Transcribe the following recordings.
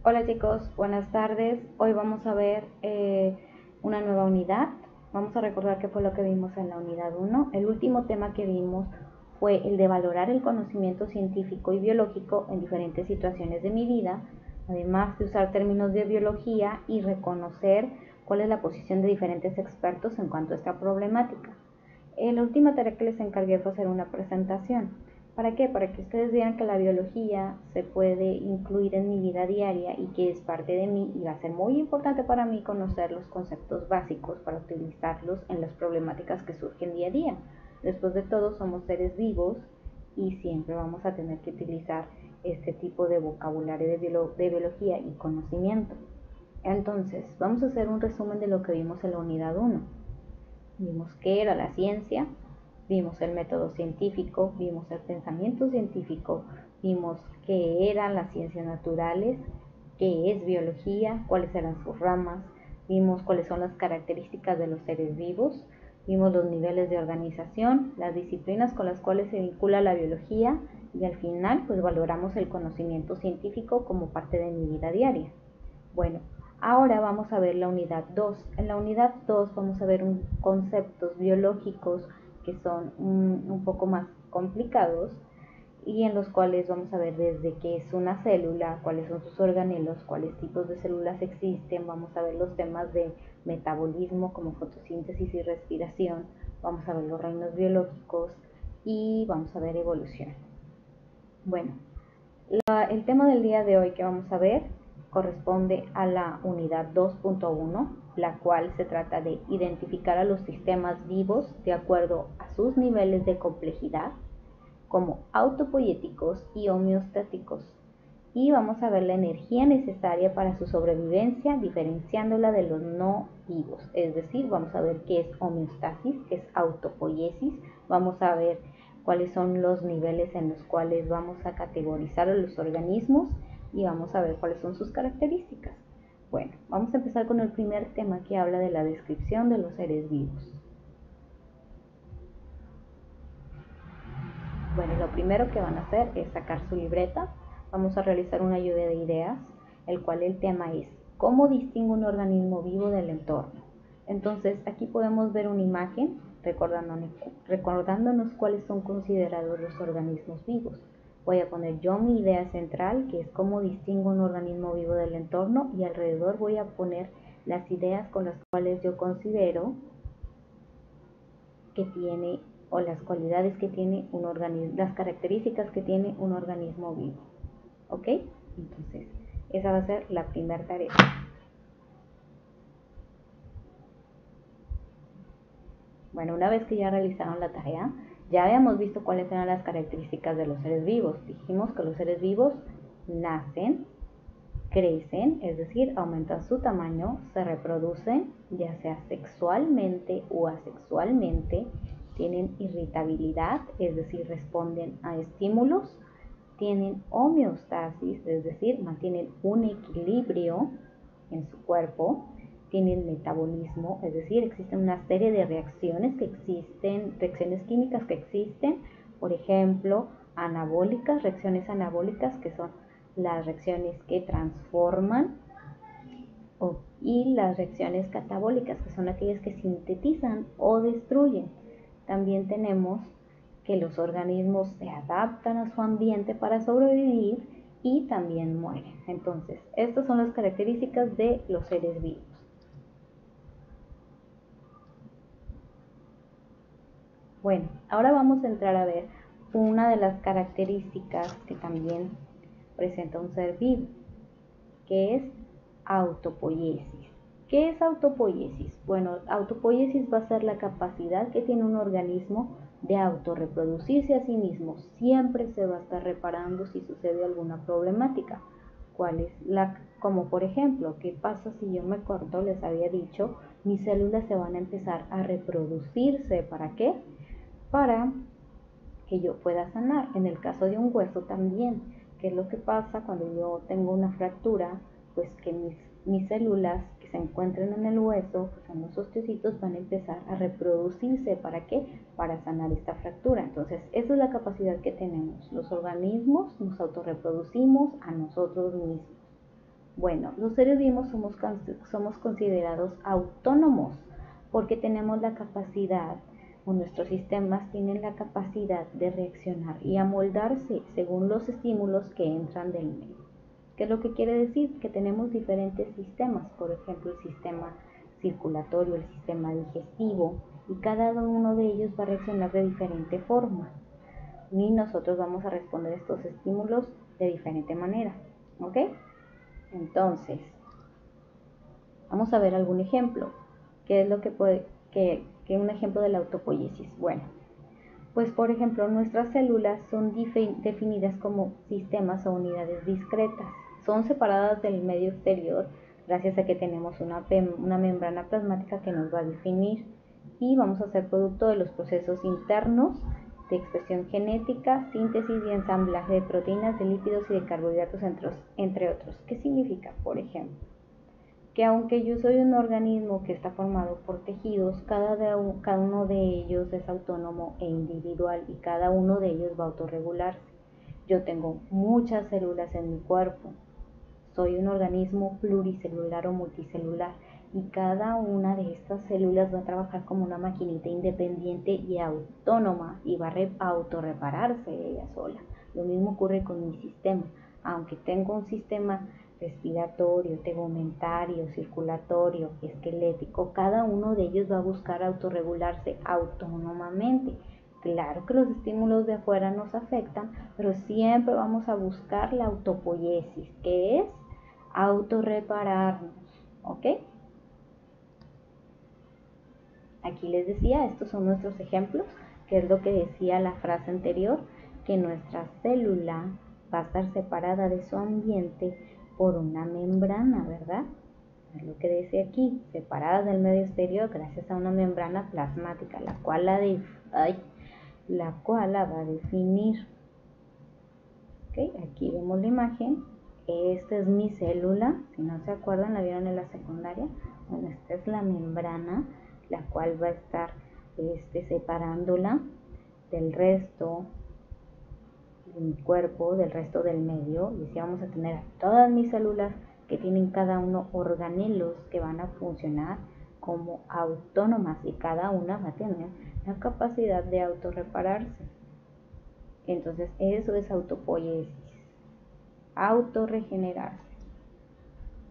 Hola chicos, buenas tardes. Hoy vamos a ver una nueva unidad. Vamos a recordar qué fue lo que vimos en la unidad 1. El último tema que vimos fue el de valorar el conocimiento científico y biológico en diferentes situaciones de mi vida, además de usar términos de biología y reconocer cuál es la posición de diferentes expertos en cuanto a esta problemática. La última tarea que les encargué fue hacer una presentación. ¿Para qué? Para que ustedes vean que la biología se puede incluir en mi vida diaria y que es parte de mí y va a ser muy importante para mí conocer los conceptos básicos para utilizarlos en las problemáticas que surgen día a día. Después de todo, somos seres vivos y siempre vamos a tener que utilizar este tipo de vocabulario de biología y conocimiento. Entonces, vamos a hacer un resumen de lo que vimos en la unidad 1. Vimos qué era la ciencia, vimos el método científico, vimos el pensamiento científico, vimos qué eran las ciencias naturales, qué es biología, cuáles eran sus ramas, vimos cuáles son las características de los seres vivos, vimos los niveles de organización, las disciplinas con las cuales se vincula la biología y al final pues valoramos el conocimiento científico como parte de mi vida diaria. Bueno, ahora vamos a ver la unidad 2. En la unidad 2 vamos a ver conceptos biológicos que son un poco más complicados y en los cuales vamos a ver desde qué es una célula, cuáles son sus organelos, cuáles tipos de células existen, vamos a ver los temas de metabolismo como fotosíntesis y respiración, vamos a ver los reinos biológicos y vamos a ver evolución. Bueno, el tema del día de hoy que vamos a ver corresponde a la unidad 2.1, la cual se trata de identificar a los sistemas vivos de acuerdo a sus niveles de complejidad, como autopoieticos y homeostáticos. Y vamos a ver la energía necesaria para su sobrevivencia, diferenciándola de los no vivos. Es decir, vamos a ver qué es homeostasis, qué es autopoiesis, vamos a ver cuáles son los niveles en los cuales vamos a categorizar a los organismos y vamos a ver cuáles son sus características. Bueno, vamos a empezar con el primer tema que habla de la descripción de los seres vivos. Bueno, lo primero que van a hacer es sacar su libreta. Vamos a realizar una lluvia de ideas, el cual el tema es ¿cómo distingue un organismo vivo del entorno? Entonces, aquí podemos ver una imagen recordándonos cuáles son considerados los organismos vivos. Voy a poner yo mi idea central, que es cómo distingo un organismo vivo del entorno, y alrededor voy a poner las ideas con las cuales yo considero que tiene o las cualidades que tiene un organismo, las características que tiene un organismo vivo. ¿Ok? Entonces, esa va a ser la primera tarea. Bueno, una vez que ya realizaron la tarea, ya habíamos visto cuáles eran las características de los seres vivos. Dijimos que los seres vivos nacen, crecen, es decir, aumentan su tamaño, se reproducen, ya sea sexualmente o asexualmente, tienen irritabilidad, es decir, responden a estímulos, tienen homeostasis, es decir, mantienen un equilibrio en su cuerpo, tienen metabolismo, es decir, existen una serie de reacciones químicas que existen, por ejemplo, reacciones anabólicas, que son las reacciones que transforman, y las reacciones catabólicas, que son aquellas que sintetizan o destruyen. También tenemos que los organismos se adaptan a su ambiente para sobrevivir y también mueren. Entonces, estas son las características de los seres vivos. Bueno, ahora vamos a entrar a ver una de las características que también presenta un ser vivo, que es autopoiesis. ¿Qué es autopoiesis? Bueno, autopoiesis va a ser la capacidad que tiene un organismo de autorreproducirse a sí mismo. Siempre se va a estar reparando si sucede alguna problemática. ¿Cuál es como por ejemplo, qué pasa si yo me corto? Les había dicho, mis células se van a empezar a reproducirse. ¿Para qué? Para que yo pueda sanar. En el caso de un hueso también, ¿qué es lo que pasa cuando yo tengo una fractura? Pues que mis células que se encuentran en el hueso, pues son los osteocitos, van a empezar a reproducirse. ¿Para qué? Para sanar esta fractura. Entonces, esa es la capacidad que tenemos. Los organismos nos autorreproducimos a nosotros mismos. Bueno, los seres vivos somos considerados autónomos porque tenemos la capacidad, o nuestros sistemas tienen la capacidad de reaccionar y amoldarse según los estímulos que entran del medio. ¿Qué es lo que quiere decir? Que tenemos diferentes sistemas, por ejemplo, el sistema circulatorio, el sistema digestivo, y cada uno de ellos va a reaccionar de diferente forma. Y nosotros vamos a responder a estos estímulos de diferente manera, ¿ok? Entonces, vamos a ver algún ejemplo. ¿Qué es lo que puede, que un ejemplo de la autopoiesis? Bueno, pues por ejemplo, nuestras células son definidas como sistemas o unidades discretas. Son separadas del medio exterior gracias a que tenemos una membrana plasmática que nos va a definir, y vamos a ser producto de los procesos internos de expresión genética, síntesis y ensamblaje de proteínas, de lípidos y de carbohidratos, entre otros. ¿Qué significa? Por ejemplo, que aunque yo soy un organismo que está formado por tejidos, cada uno de ellos es autónomo e individual, y cada uno de ellos va a autorregularse. Yo tengo muchas células en mi cuerpo, soy un organismo pluricelular o multicelular, y cada una de estas células va a trabajar como una maquinita independiente y autónoma, y va a autorrepararse ella sola. Lo mismo ocurre con mi sistema. Aunque tengo un sistema respiratorio, tegumentario, circulatorio, esquelético, cada uno de ellos va a buscar autorregularse autónomamente. Claro que los estímulos de afuera nos afectan, pero siempre vamos a buscar la autopoiesis, que es autorrepararnos, ¿ok? Aquí les decía, estos son nuestros ejemplos, que es lo que decía la frase anterior, que nuestra célula va a estar separada de su ambiente por una membrana, ¿verdad? Es lo que dice aquí, separada del medio exterior gracias a una membrana plasmática, la cual la va a definir. ¿Okay? Aquí vemos la imagen. Esta es mi célula, si no se acuerdan, la vieron en la secundaria. Bueno, esta es la membrana, la cual va a estar separándola del resto de mi cuerpo, del resto del medio. Y así vamos a tener a todas mis células que tienen cada uno organelos que van a funcionar como autónomas, y cada una va a tener la capacidad de autorrepararse. Entonces eso es autopoiesis, autorregenerarse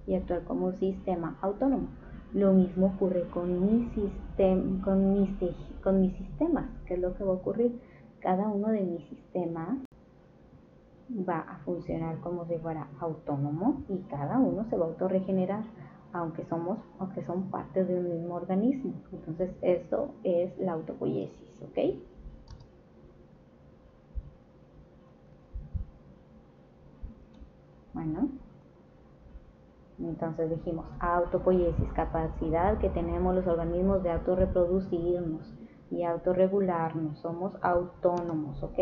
y actuar como un sistema autónomo. Lo mismo ocurre con mis sistemas. ¿Qué es lo que va a ocurrir? Cada uno de mis sistemas va a funcionar como si fuera autónomo, y cada uno se va a autorregenerar, aunque son partes de un mismo organismo. Entonces eso es la autopoiesis, ¿ok? Bueno, entonces dijimos autopoiesis, capacidad que tenemos los organismos de autorreproducirnos y autorregularnos, somos autónomos, ¿ok?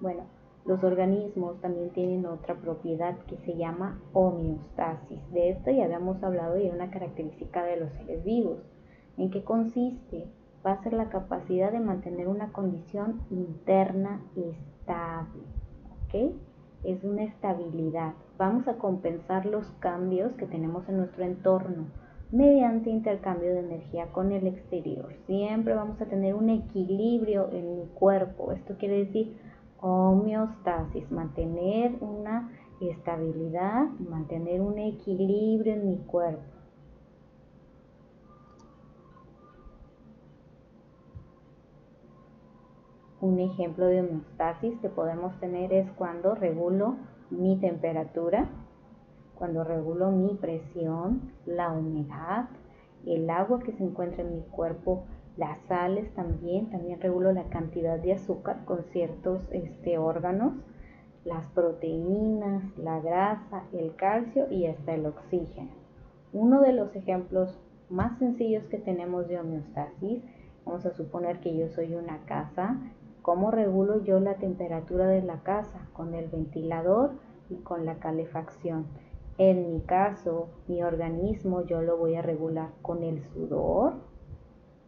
Bueno, los organismos también tienen otra propiedad que se llama homeostasis. De esto ya habíamos hablado y es una característica de los seres vivos. ¿En qué consiste? Va a ser la capacidad de mantener una condición interna estable, ¿ok? Es una estabilidad. Vamos a compensar los cambios que tenemos en nuestro entorno mediante intercambio de energía con el exterior. Siempre vamos a tener un equilibrio en mi cuerpo. Esto quiere decir homeostasis, mantener una estabilidad, mantener un equilibrio en mi cuerpo. Un ejemplo de homeostasis que podemos tener es cuando regulo mi temperatura, cuando regulo mi presión, la humedad, el agua que se encuentra en mi cuerpo, las sales también regulo la cantidad de azúcar con ciertos órganos, las proteínas, la grasa, el calcio y hasta el oxígeno. Uno de los ejemplos más sencillos que tenemos de homeostasis, vamos a suponer que yo soy una casa. ¿Cómo regulo yo la temperatura de la casa? Con el ventilador y con la calefacción. En mi caso, mi organismo yo lo voy a regular con el sudor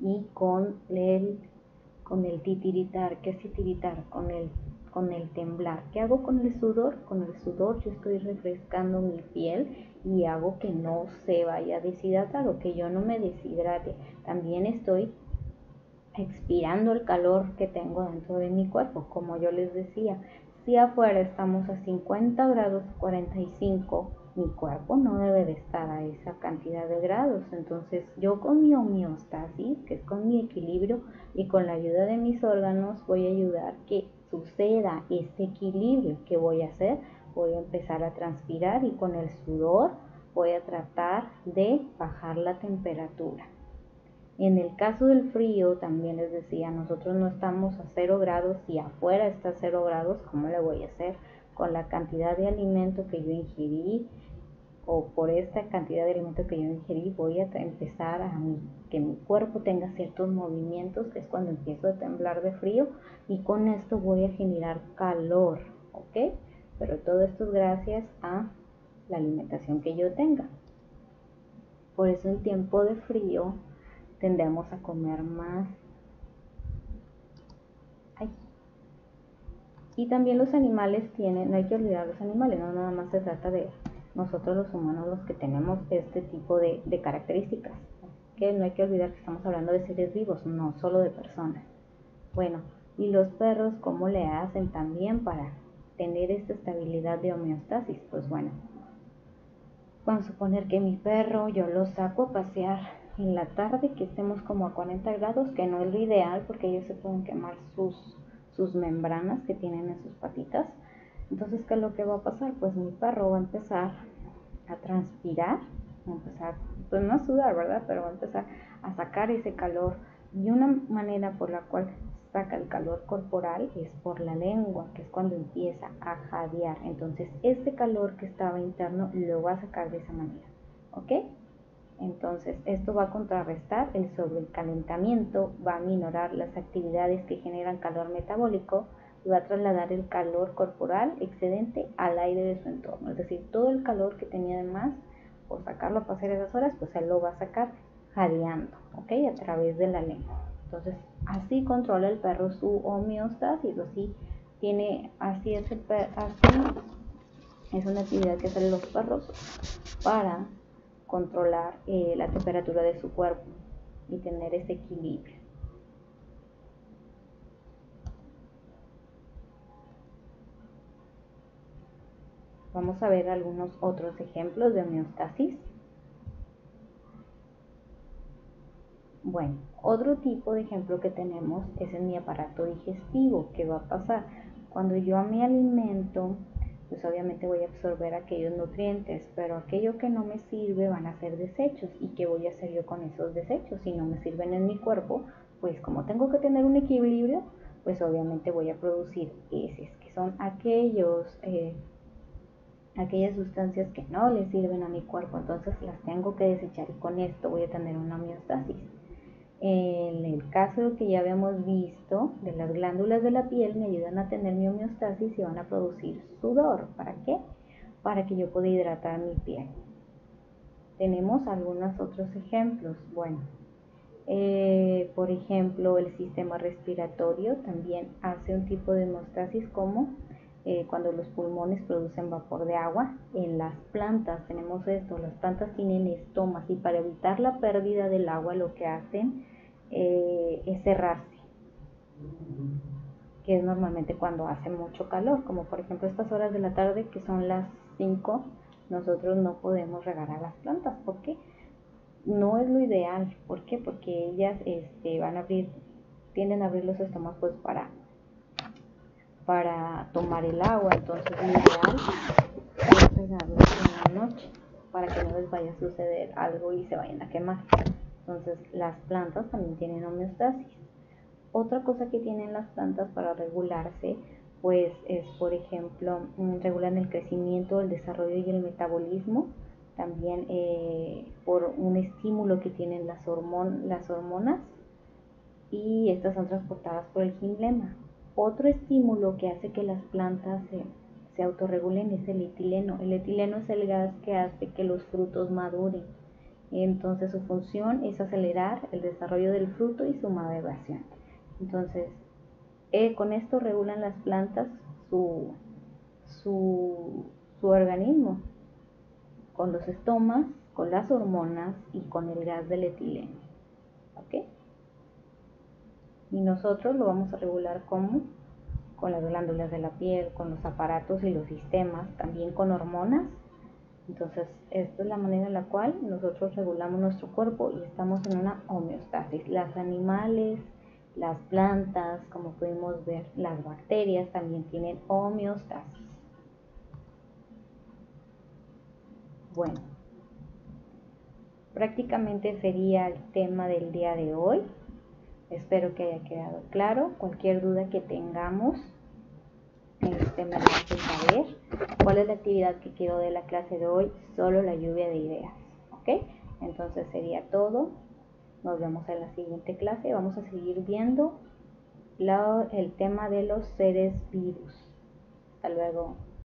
y con el titiritar. ¿Qué es titiritar? Con el con el temblar. ¿Qué hago con el sudor? Con el sudor yo estoy refrescando mi piel y hago que no se vaya a deshidratar o que yo no me deshidrate. También estoy expirando el calor que tengo dentro de mi cuerpo. Como yo les decía, si afuera estamos a 50 grados 45, mi cuerpo no debe de estar a esa cantidad de grados. Entonces yo con mi homeostasis, que es con mi equilibrio y con la ayuda de mis órganos, voy a ayudar que suceda este equilibrio. ¿Qué voy a hacer? Voy a empezar a transpirar y con el sudor voy a tratar de bajar la temperatura. En el caso del frío, también les decía, nosotros no estamos a 0 grados y afuera está a 0 grados, ¿cómo le voy a hacer? Con la cantidad de alimento que yo ingerí o por esta cantidad de alimento que yo ingerí voy a empezar a que mi cuerpo tenga ciertos movimientos, que es cuando empiezo a temblar de frío y con esto voy a generar calor, ¿ok? Pero todo esto es gracias a la alimentación que yo tenga. Por eso en tiempo de frío tendemos a comer más. Y también los animales tienen, no hay que olvidar los animales, no nada más se trata de nosotros los humanos los que tenemos este tipo de características, que no hay que olvidar que estamos hablando de seres vivos, no solo de personas. Bueno, y los perros, ¿cómo le hacen también para tener esta estabilidad de homeostasis? Pues bueno, vamos a suponer que mi perro yo lo saco a pasear en la tarde, que estemos como a 40 grados, que no es lo ideal porque ellos se pueden quemar sus membranas que tienen en sus patitas. Entonces, ¿qué es lo que va a pasar? Pues mi perro va a empezar a transpirar, va a empezar, pues no a sudar, ¿verdad? Pero va a empezar a sacar ese calor. Y una manera por la cual saca el calor corporal es por la lengua, que es cuando empieza a jadear. Entonces, este calor que estaba interno lo va a sacar de esa manera, ¿ok? Entonces, esto va a contrarrestar el sobrecalentamiento, va a minorar las actividades que generan calor metabólico y va a trasladar el calor corporal excedente al aire de su entorno. Es decir, todo el calor que tenía de más, por sacarlo a pasear esas horas, pues él lo va a sacar jadeando, ¿ok? A través de la lengua. Entonces, así controla el perro su homeostasis, así es una actividad que hacen los perros para controlar la temperatura de su cuerpo y tener ese equilibrio. Vamos a ver algunos otros ejemplos de homeostasis. Bueno, otro tipo de ejemplo que tenemos es en mi aparato digestivo. ¿Qué va a pasar? Cuando yo me alimento, pues obviamente voy a absorber aquellos nutrientes, pero aquello que no me sirve van a ser desechos. ¿Y qué voy a hacer yo con esos desechos? Si no me sirven en mi cuerpo, pues como tengo que tener un equilibrio, pues obviamente voy a producir heces, que son aquellas sustancias que no le sirven a mi cuerpo, entonces las tengo que desechar y con esto voy a tener una homeostasis. En el caso que ya habíamos visto de las glándulas de la piel, me ayudan a tener mi homeostasis y van a producir sudor. ¿Para qué? Para que yo pueda hidratar mi piel. Tenemos algunos otros ejemplos. Bueno, por ejemplo, el sistema respiratorio también hace un tipo de homeostasis como cuando los pulmones producen vapor de agua. En las plantas tenemos esto, las plantas tienen estomas y para evitar la pérdida del agua lo que hacen es cerrarse, que es normalmente cuando hace mucho calor, como por ejemplo estas horas de la tarde que son las 5, nosotros no podemos regar a las plantas porque no es lo ideal. ¿Por qué? Porque ellas tienden a abrir los estómagos pues para tomar el agua, entonces lo ideal es regarlas en la noche para que no les vaya a suceder algo y se vayan a quemar. Entonces las plantas también tienen homeostasis. Otra cosa que tienen las plantas para regularse pues es, por ejemplo, regulan el crecimiento, el desarrollo y el metabolismo. También por un estímulo que tienen las hormonas, y estas son transportadas por el gilema. Otro estímulo que hace que las plantas se autorregulen es el etileno. El etileno es el gas que hace que los frutos maduren. Entonces su función es acelerar el desarrollo del fruto y su maduración. Entonces, Con esto regulan las plantas su, su organismo, con los estomas, con las hormonas y con el gas del etileno. ¿Ok? Y nosotros lo vamos a regular como con las glándulas de la piel, con los aparatos y los sistemas, también con hormonas. Entonces, esta es la manera en la cual nosotros regulamos nuestro cuerpo y estamos en una homeostasis. Los animales, las plantas, como pudimos ver, las bacterias también tienen homeostasis. Bueno, prácticamente sería el tema del día de hoy. Espero que haya quedado claro. Cualquier duda que tengamos, me lo hace saber. ¿Cuál es la actividad que quedó de la clase de hoy? Solo la lluvia de ideas. ¿Ok? Entonces sería todo. Nos vemos en la siguiente clase. Vamos a seguir viendo el tema de los seres vivos. Hasta luego.